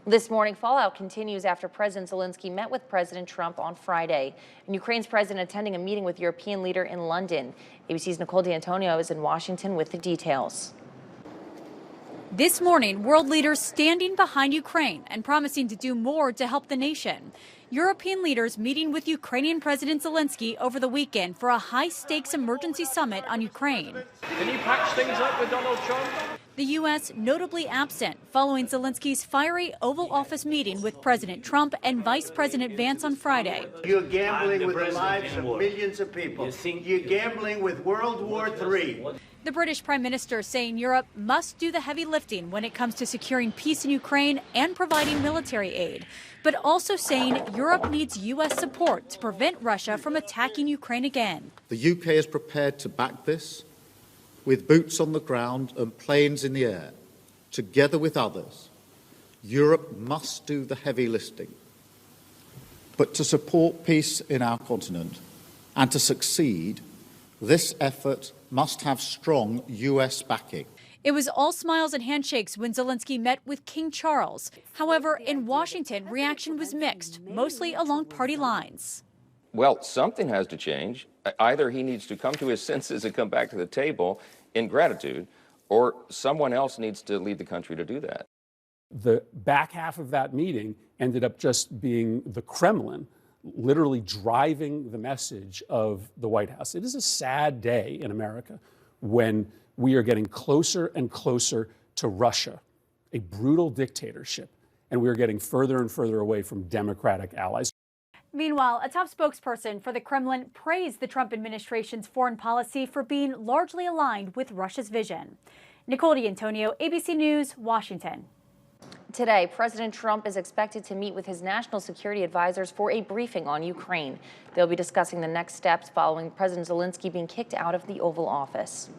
This morning, fallout continues after President Zelenskyy met with President Trump on Friday, and Ukraine's president attending a meeting with European leader in London. ABC's Nicole D'Antonio is in Washington with the details. This morning, world leaders standing behind Ukraine and promising to do more to help the nation. European leaders meeting with Ukrainian President Zelenskyy over the weekend for a high-stakes emergency summit on Ukraine. Can you patch things up with Donald Trump? The U.S. notably absent following Zelensky's fiery Oval Office meeting with President Trump and Vice President Vance on Friday. You're gambling with the lives of millions of people. You're gambling with World War III. The British Prime Minister saying Europe must do the heavy lifting when it comes to securing peace in Ukraine and providing military aid, but also saying Europe needs U.S. support to prevent Russia from attacking Ukraine again. The UK is prepared to back this with boots on the ground and planes in the air. Together with others, Europe must do the heavy lifting. But to support peace in our continent and to succeed, this effort must have strong U.S. backing. It was all smiles and handshakes when Zelenskyy met with King Charles. However, in Washington, reaction was mixed, mostly along party lines. Well, something has to change. Either he needs to come to his senses and come back to the table in gratitude, or someone else needs to lead the country to do that. The back half of that meeting ended up just being the Kremlin literally driving the message of the White House. It is a sad day in America when we are getting closer and closer to Russia, a brutal dictatorship, and we are getting further and further away from democratic allies. Meanwhile, a top spokesperson for the Kremlin praised the Trump administration's foreign policy for being largely aligned with Russia's vision. Nicole D'Antonio, ABC News, Washington. Today, President Trump is expected to meet with his national security advisors for a briefing on Ukraine. They'll be discussing the next steps following President Zelenskyy being kicked out of the Oval Office.